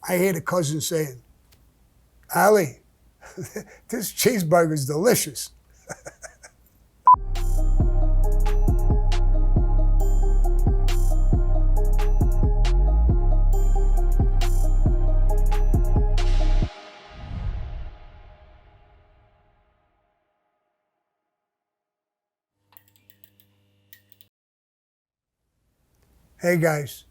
I hear the cousin saying, Allie, this cheeseburger's delicious. Hey guys,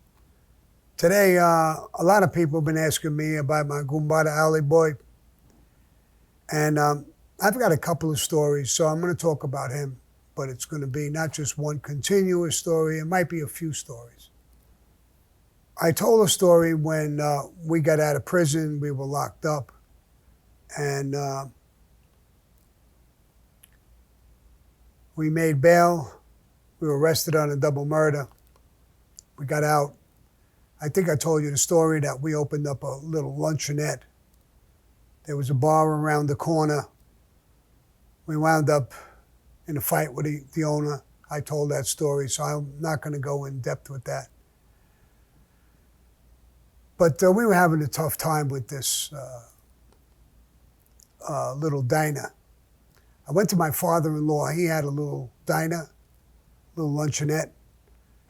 today a lot of people have been asking me about my Goombata Allie Boy, and I've got a couple of stories, so I'm going to talk about him, but it's going to be not just one continuous story, it might be a few stories. I told a story when we got out of prison, we were locked up, and we made bail, we were arrested on a double murder. We got out. I think I told you the story that we opened up a little luncheonette. There was a bar around the corner. We wound up in a fight with the owner. I told that story, so I'm not going to go in depth with that. But we were having a tough time with this little diner. I went to my father-in-law. He had a little diner, little luncheonette,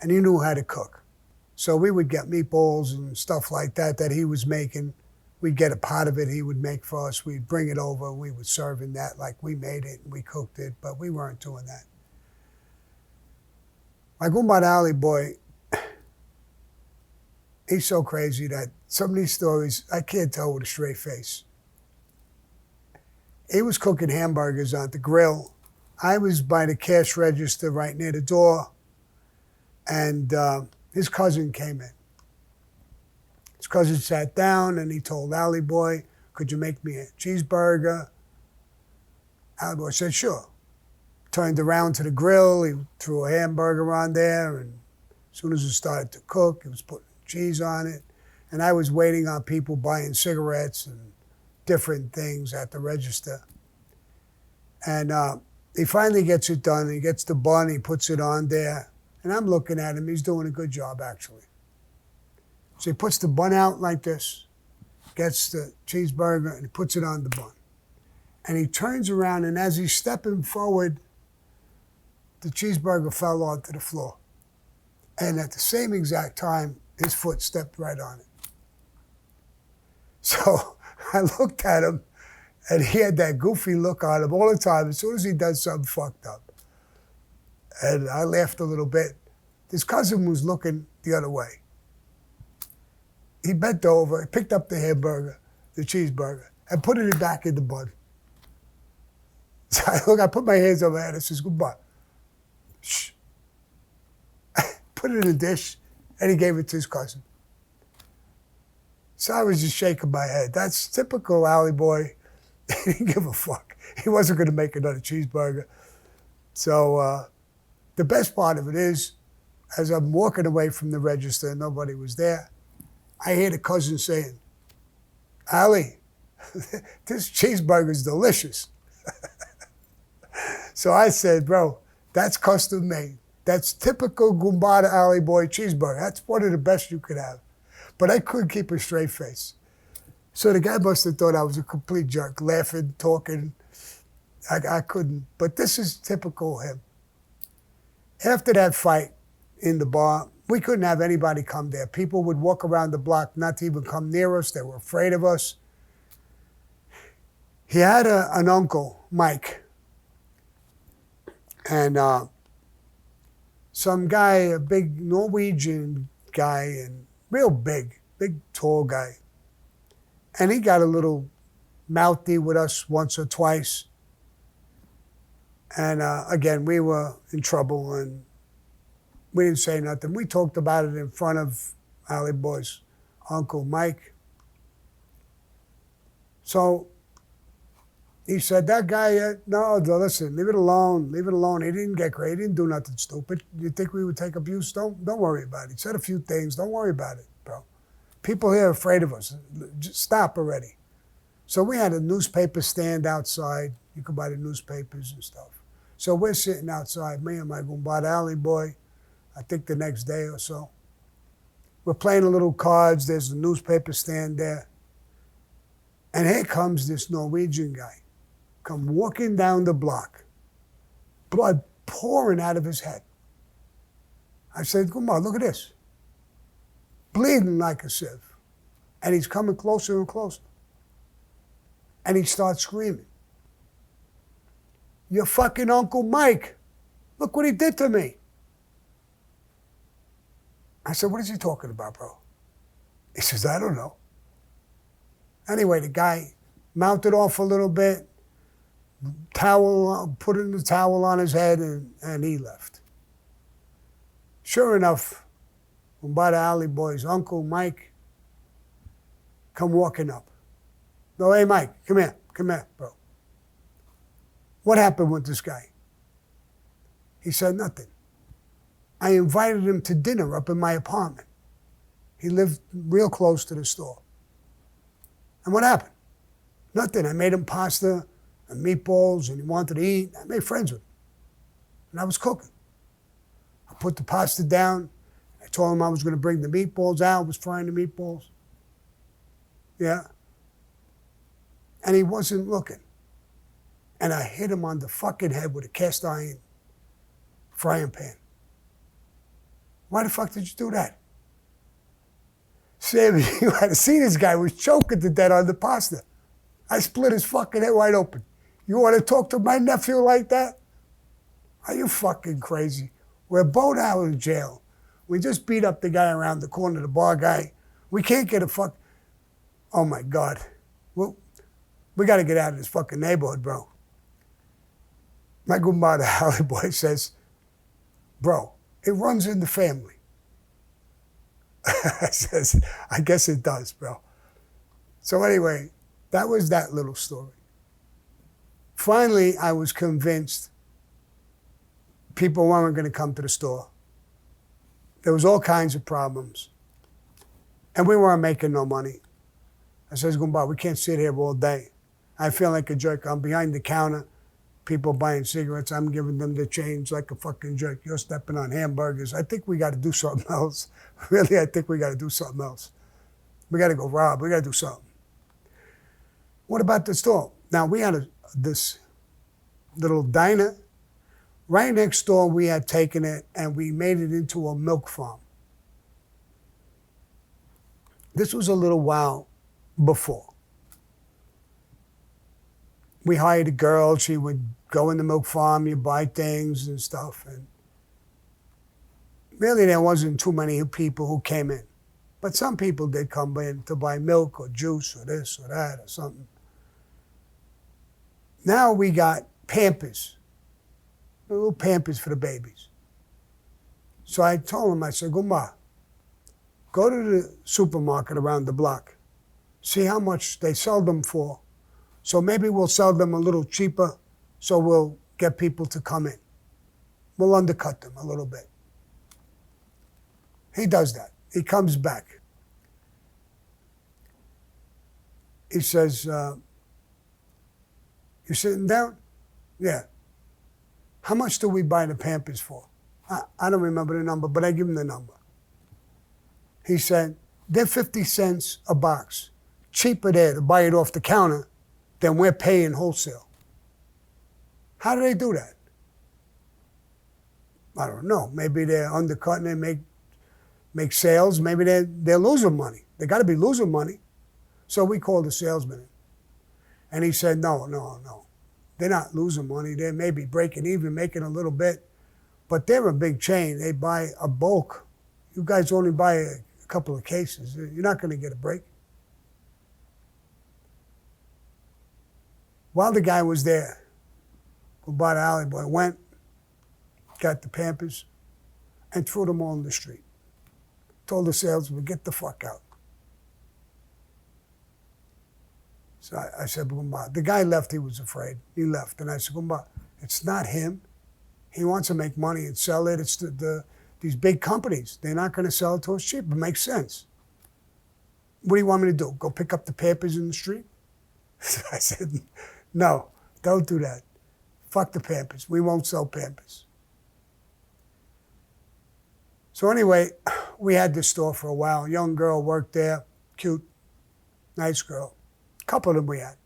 and he knew how to cook. So we would get meatballs and stuff like that he was making. We'd get a pot of it he would make for us. We'd bring it over. We would serve in that like we made it and we cooked it, but we weren't doing that. My Goombata Allie Boy, he's so crazy that some of these stories, I can't tell with a straight face. He was cooking hamburgers on the grill. I was by the cash register right near the door, and his cousin came in. His cousin sat down and he told Allie Boy, could you make me a cheeseburger? Allie Boy said, sure. Turned around to the grill, he threw a hamburger on there, and as soon as it started to cook, he was putting cheese on it. And I was waiting on people buying cigarettes and different things at the register. And he finally gets it done. He gets the bun, he puts it on there. And I'm looking at him, he's doing a good job, actually. So he puts the bun out like this, gets the cheeseburger, and he puts it on the bun. And he turns around, and as he's stepping forward, the cheeseburger fell onto the floor. And at the same exact time, his foot stepped right on it. So I looked at him, and he had that goofy look on him all the time as soon as he does something fucked up. And I laughed a little bit. His cousin was looking the other way. He bent over, picked up the hamburger, the cheeseburger, and put it back in the bun. So I put my hands over my head and says, goodbye. Shh. Put it in a dish, and he gave it to his cousin. So I was just shaking my head. That's typical Allie Boy. He didn't give a fuck. He wasn't going to make another cheeseburger. So the best part of it is, as I'm walking away from the register and nobody was there, I hear the cousin saying, Allie, this cheeseburger's delicious. So I said, bro, that's custom made. That's typical Goombata Allie Boy cheeseburger. That's one of the best you could have. But I couldn't keep a straight face. So the guy must have thought I was a complete jerk, laughing, talking. I couldn't. But this is typical him. After that fight in the bar, we couldn't have anybody come there. People would walk around the block, not to even come near us. They were afraid of us. He had an uncle, Mike, and some guy, a big Norwegian guy, and real big, tall guy. And he got a little mouthy with us once or twice. And again, we were in trouble and we didn't say nothing. We talked about it in front of Allie Boy's uncle, Mike. So he said, that guy, no, listen, leave it alone, leave it alone. He didn't get great, he didn't do nothing stupid. You think we would take abuse? Don't worry about it. He said a few things, don't worry about it, bro. People here are afraid of us. Just stop already. So we had a newspaper stand outside. You could buy the newspapers and stuff. So we're sitting outside, me and my Goombata Allie Boy, I think the next day or so. We're playing a little cards. There's a newspaper stand there. And here comes this Norwegian guy, come walking down the block, blood pouring out of his head. I said, come on, look at this. Bleeding like a sieve. And he's coming closer and closer. And he starts screaming, your fucking Uncle Mike, look what he did to me. I said, what is he talking about, bro? He says, I don't know. Anyway, the guy mounted off a little bit, put the towel on his head, and he left. Sure enough, when by the Allie Boy's Uncle Mike come walking up. No, hey, Mike, come here, bro. What happened with this guy? He said nothing. I invited him to dinner up in my apartment. He lived real close to the store. And what happened? Nothing. I made him pasta and meatballs, and he wanted to eat. I made friends with him. And I was cooking. I put the pasta down. I told him I was going to bring the meatballs out. I was frying the meatballs. Yeah. And he wasn't looking. And I hit him on the fucking head with a cast iron frying pan. Why the fuck did you do that? Sammy, you had to see this guy was choking to death on the pasta. I split his fucking head wide open. You want to talk to my nephew like that? Are you fucking crazy? We're both out of jail. We just beat up the guy around the corner, the bar guy. We can't get a fuck. Oh my God. Well, we got to get out of this fucking neighborhood, bro. My good mother, Allie Boy, says, bro, it runs in the family. I says, I guess it does, bro. So anyway, that was that little story. Finally, I was convinced people weren't going to come to the store. There was all kinds of problems. And we weren't making no money. I says, Gumba, we can't sit here all day. I feel like a jerk. I'm behind the counter. People buying cigarettes. I'm giving them the change like a fucking jerk. You're stepping on hamburgers. I think we got to do something else. Really, I think we got to do something else. We got to go rob. We got to do something. What about the store? Now, we had this little diner. Right next door, we had taken it and we made it into a milk farm. This was a little while before. We hired a girl. She would go in the milk farm, you buy things and stuff. And really, there wasn't too many people who came in. But some people did come in to buy milk or juice or this or that or something. Now we got Pampers, little Pampers for the babies. So I told him, I said, Gumba, go to the supermarket around the block, see how much they sell them for. So maybe we'll sell them a little cheaper, so we'll get people to come in. We'll undercut them a little bit. He does that. He comes back. He says, you sitting down? Yeah. How much do we buy the Pampers for? I don't remember the number, but I give him the number. He said, they're 50 cents a box. Cheaper there to buy it off the counter than we're paying wholesale. How do they do that? I don't know. Maybe they're undercutting and make sales. Maybe they're losing money. They got to be losing money. So we called the salesman in. And he said, no. They're not losing money. They may be breaking even, making a little bit. But they're a big chain. They buy a bulk. You guys only buy a couple of cases. You're not going to get a break. While the guy was there, who bought an Allie Boy, went, got the Pampers, and threw them all in the street. Told the salesman, get the fuck out. So I said, Gumba, the guy left, he was afraid. He left. And I said, Gumba, it's not him. He wants to make money and sell it. It's these big companies. They're not going to sell it to us cheap. It makes sense. What do you want me to do? Go pick up the Pampers in the street? I said, no, don't do that. Fuck the Pampers. We won't sell Pampers. So anyway, we had this store for a while. A young girl worked there, cute, nice girl. A couple of them we had.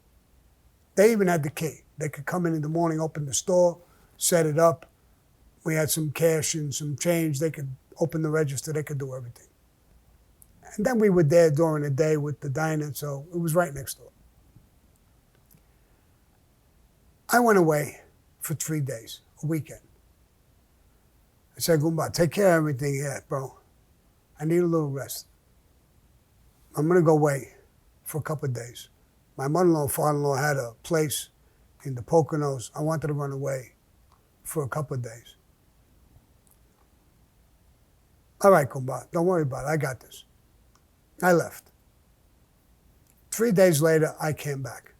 They even had the key. They could come in the morning, open the store, set it up. We had some cash and some change. They could open the register. They could do everything. And then we were there during the day with the diner, so it was right next door. I went away for 3 days, a weekend. I said, Goomba, take care of everything here, bro. I need a little rest. I'm going to go away for a couple of days. My mother-in-law and father-in-law had a place in the Poconos. I wanted to run away for a couple of days. All right, Goomba, don't worry about it. I got this. I left. 3 days later, I came back.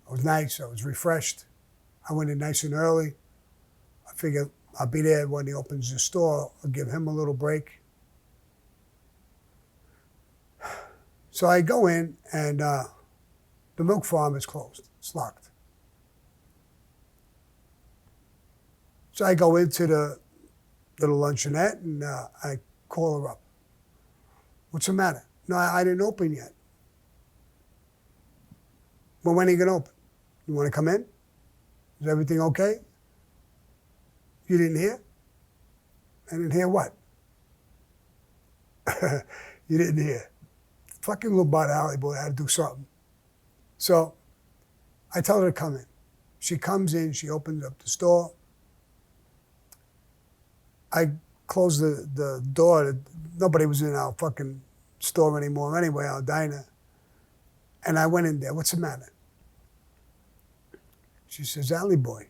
I was nice. I was refreshed. I went in nice and early. I figured I'll be there when he opens the store. I'll give him a little break. So I go in, and the milk farm is closed. It's locked. So I go into the little luncheonette, and I call her up. What's the matter? No, I didn't open yet. Well, when are you going to open? You want to come in? Is everything okay? You didn't hear? I didn't hear what? You didn't hear. Fucking little bot Allie Boy had to do something. So I tell her to come in. She comes in, she opens up the store. I closed the door. Nobody was in our fucking store anymore anyway, our diner. And I went in there. What's the matter? She says, Allie Boy.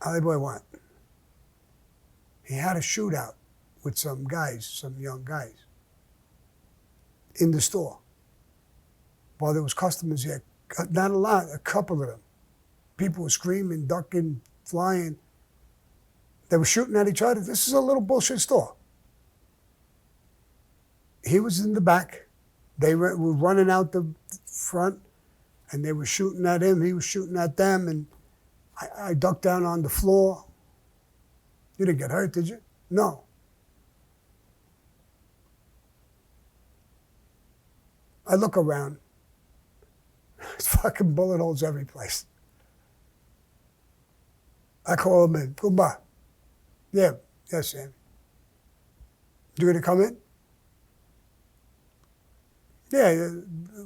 Allie Boy what? He had a shootout with some guys, some young guys, in the store. While there was customers here, not a lot, a couple of them. People were screaming, ducking, flying. They were shooting at each other. This is a little bullshit store. He was in the back. They were running out the front, and they were shooting at him. He was shooting at them, and I ducked down on the floor. You didn't get hurt, did you? No. I look around. There's fucking bullet holes every place. I call him in. Goodbye. Yeah, yes, Sammy. You gonna come in? Yeah,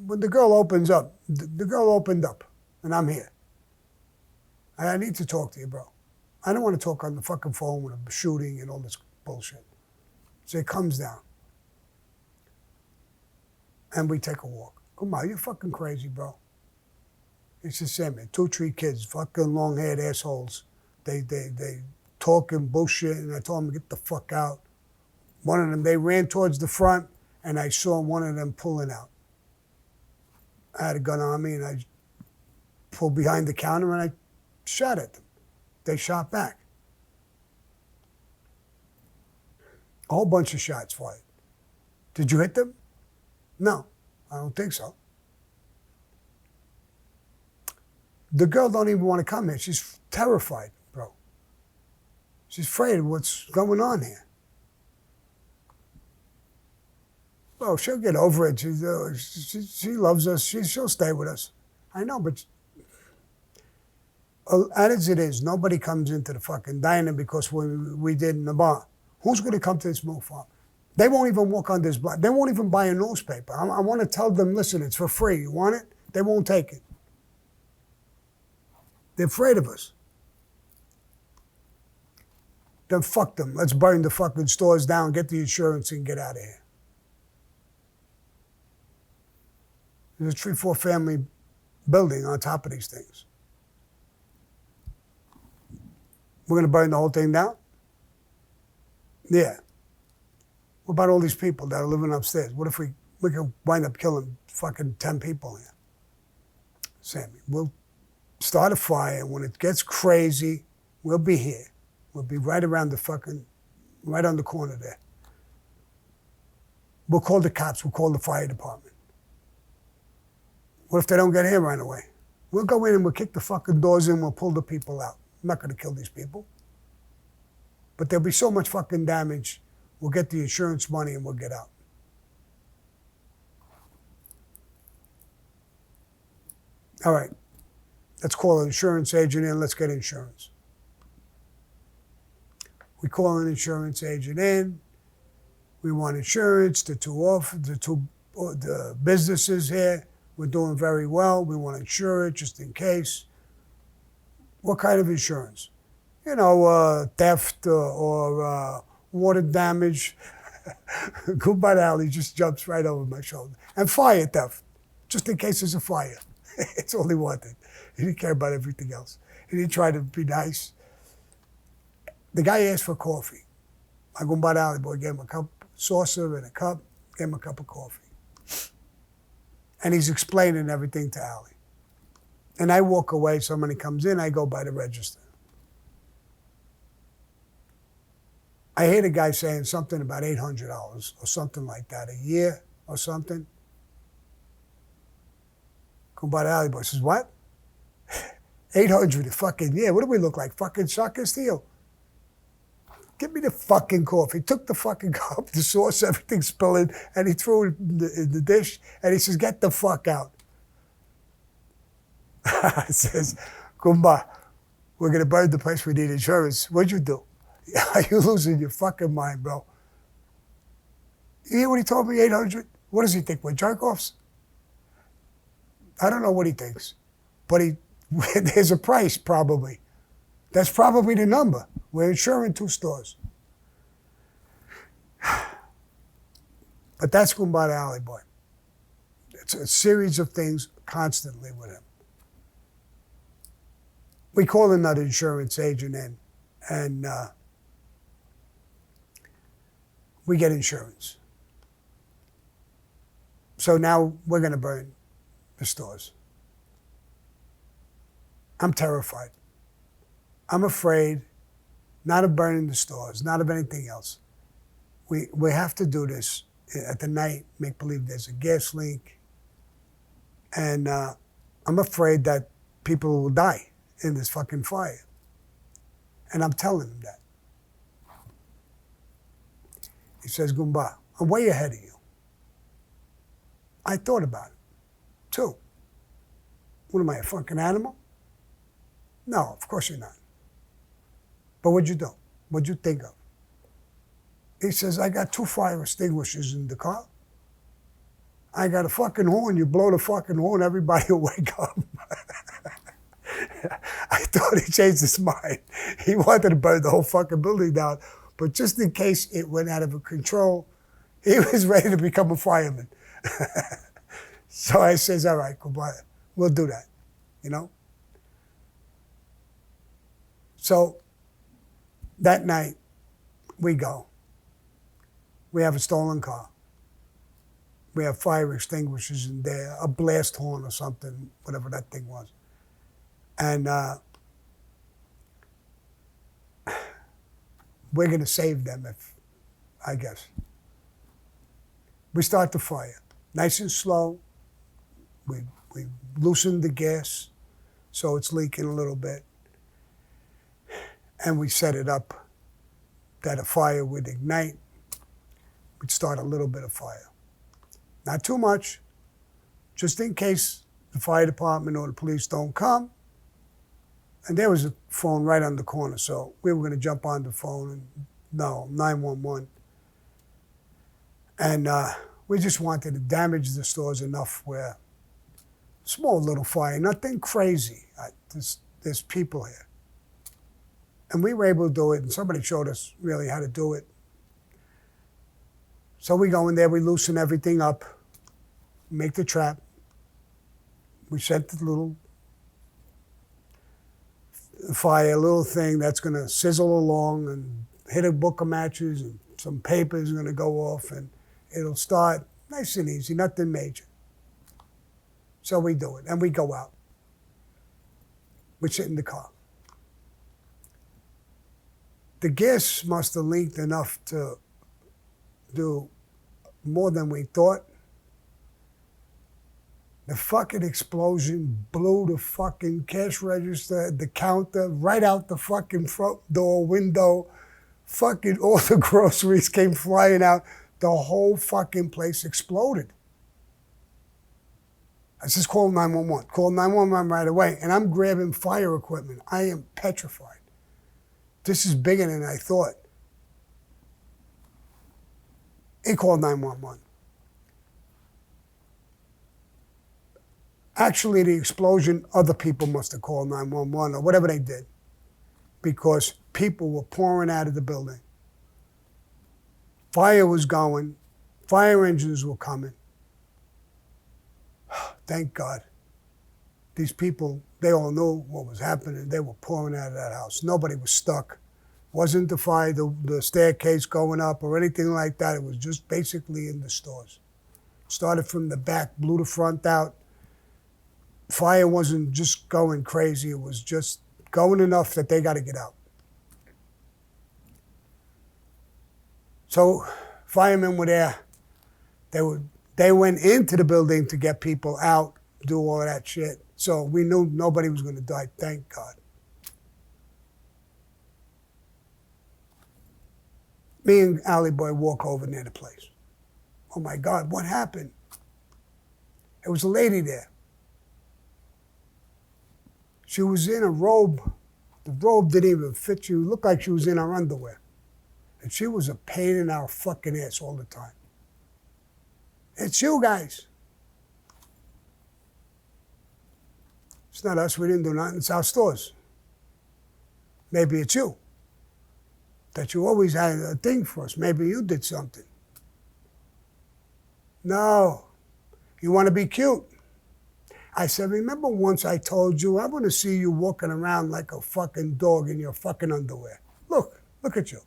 when the girl opens up, the girl opened up, and I'm here. I need to talk to you, bro. I don't want to talk on the fucking phone with a shooting and all this bullshit. So he comes down. And we take a walk. Come on, you're fucking crazy, bro. He says, Sammy, 2, 3 kids, fucking long-haired assholes. They talking bullshit, and I told them to get the fuck out. One of them, they ran towards the front, and I saw one of them pulling out. I had a gun on me, and I pulled behind the counter, and I shot at them. They shot back. A whole bunch of shots fired. Did you hit them? No, I don't think so. The girl don't even want to come here. She's terrified, bro. She's afraid of what's going on here. Well, she'll get over it. She loves us. She'll stay with us. I know, but as it is, nobody comes into the fucking diner because we did in the bar. Who's going to come to this milk farm? They won't even walk on this block. They won't even buy a newspaper. I want to tell them, listen, it's for free. You want it? They won't take it. They're afraid of us. Then fuck them. Let's burn the fucking stores down, get the insurance, and get out of here. There's a 3-4 family building on top of these things. We're going to burn the whole thing down? Yeah. What about all these people that are living upstairs? What if we could wind up killing fucking 10 people here? Sammy, we'll start a fire. When it gets crazy, we'll be here. We'll be right around right on the corner there. We'll call the cops. We'll call the fire department. What if they don't get here right away? We'll go in and we'll kick the fucking doors in. We'll pull the people out. I'm not going to kill these people. But there'll be so much fucking damage. We'll get the insurance money and we'll get out. All right, let's call an insurance agent in. Let's get insurance. We call an insurance agent in. We want insurance. The businesses here, we're doing very well. We want to insure it just in case. What kind of insurance? Theft or water damage. Goodbye, Allie just jumps right over my shoulder. And fire theft, just in case there's a fire. It's all he wanted. He didn't care about everything else. He didn't try to be nice. The guy asked for coffee. I go by the Allie Boy, gave him a cup, saucer and a cup, gave him a cup of coffee. And he's explaining everything to Allie. And I walk away, somebody comes in, I go by the register. I hear the guy saying something about $800 or something like that, a year or something. Go by the Allie Boy, says, what? 800 a fucking year? What do we look like, fucking soccer steel? Give me the fucking coffee. He took the fucking cup, the sauce, everything spilling, and he threw it in the dish, and he says, get the fuck out. I says, Kumba, we're going to burn the place, we need insurance. What'd you do? Are you losing your fucking mind, bro? You hear what he told me, 800? What does he think, we're jerk-offs? I don't know what he thinks, but there's a price, probably. That's probably the number. We're insuring 2 stores. But that's Kumba the Allie Boy. It's a series of things constantly with him. We call another insurance agent in, and we get insurance. So now we're going to burn the stores. I'm terrified. I'm afraid, not of burning the stores, not of anything else. We have to do this at the night, make believe there's a gas leak. And I'm afraid that people will die in this fucking fire. And I'm telling him that. He says, Gumba, I'm way ahead of you. I thought about it, too. What am I, a fucking animal? No, of course you're not. But what'd you do? What'd you think of? He says, I got 2 fire extinguishers in the car. I got a fucking horn. You blow the fucking horn, everybody will wake up. I thought he changed his mind. He wanted to burn the whole fucking building down. But just in case it went out of control, he was ready to become a fireman. So I says, all right, goodbye. We'll do that, So that night, we go. We have a stolen car. We have fire extinguishers in there, a blast horn or something, whatever that thing was. And we're going to save them, I guess. We start the fire, nice and slow. We loosen the gas so it's leaking a little bit. And we set it up that a fire would ignite. We'd start a little bit of fire. Not too much, just in case the fire department or the police don't come. And there was a phone right on the corner, so we were going to jump on the phone and, 911. And we just wanted to damage the stores enough where, small little fire, nothing crazy. There's people here. And we were able to do it, and somebody showed us really how to do it. So we go in there, we loosen everything up, make the trap. We set the little fire, little thing that's going to sizzle along and hit a book of matches, and some paper is going to go off, and it'll start nice and easy, nothing major. So we do it, and we go out. We sit in the car. The gas must have leaked enough to do more than we thought. The fucking explosion blew the fucking cash register, the counter, right out the fucking front door window. Fucking all the groceries came flying out. The whole fucking place exploded. I just called 911. Called 911 right away. And I'm grabbing fire equipment. I am petrified. This is bigger than I thought. He called 911. Actually, the explosion, other people must have called 911 or whatever they did, because people were pouring out of the building. Fire was going. Fire engines were coming. Thank God. These people, they all knew what was happening. They were pouring out of that house. Nobody was stuck. Wasn't the staircase going up or anything like that. It was just basically in the stores. Started from the back, blew the front out. Fire wasn't just going crazy. It was just going enough that they got to get out. So firemen were there. They went into the building to get people out, do all of that shit. So we knew nobody was going to die, thank God. Me and Allie Boy walk over near the place. Oh my God, what happened? There was a lady there. She was in a robe. The robe didn't even fit you. It looked like she was in her underwear. And she was a pain in our fucking ass all the time. It's you guys. It's not us. We didn't do nothing. It's our stores. Maybe it's you. That you always had a thing for us. Maybe you did something. No. You want to be cute. I said, remember once I told you, I want to see you walking around like a fucking dog in your fucking underwear. Look at you.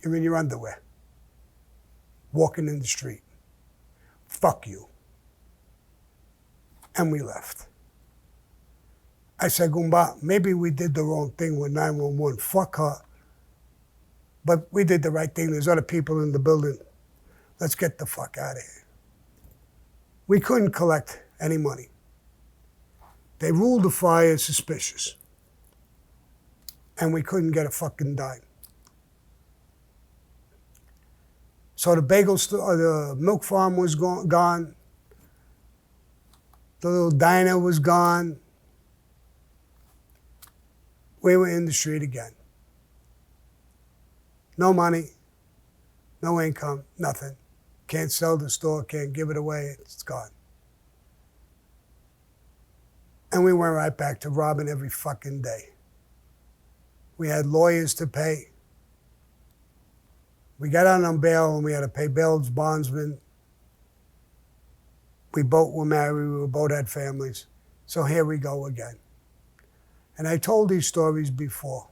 You're in your underwear. Walking in the street. Fuck you. And we left. I said, Goomba, maybe we did the wrong thing with 911. Fuck her. But we did the right thing. There's other people in the building. Let's get the fuck out of here. We couldn't collect any money. They ruled the fire suspicious. And we couldn't get a fucking dime. So the bagel store, the milk farm was gone. The little diner was gone. We were in the street again. No money, no income, nothing. Can't sell the store, can't give it away, it's gone. And we went right back to robbing every fucking day. We had lawyers to pay. We got out on bail and we had to pay bail's bondsman. We both were married, we both had families. So here we go again. And I told these stories before.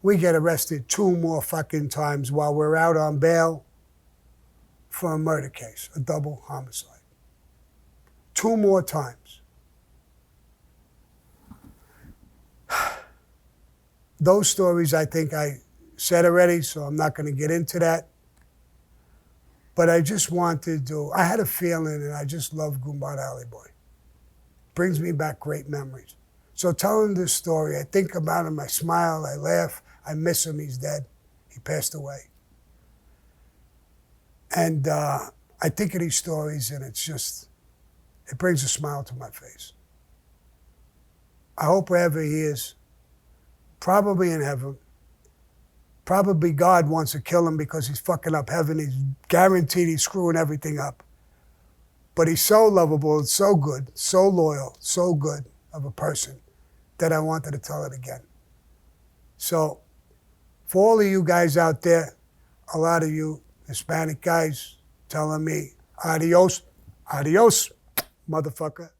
We get arrested 2 more fucking times while we're out on bail for a murder case, a double homicide. 2 more times. Those stories I think I said already, so I'm not going to get into that. But I just wanted to, I had a feeling and I just love Goomba Allie Boy. Brings me back great memories. So telling this story, I think about him, I smile, I laugh, I miss him, he's dead. He passed away. And I think of these stories and it's just, it brings a smile to my face. I hope wherever he is, probably in heaven, probably God wants to kill him because he's fucking up heaven. He's guaranteed he's screwing everything up. But he's so lovable, and so good, so loyal, so good of a person that I wanted to tell it again. So for all of you guys out there, a lot of you Hispanic guys telling me, adios, adios, motherfucker.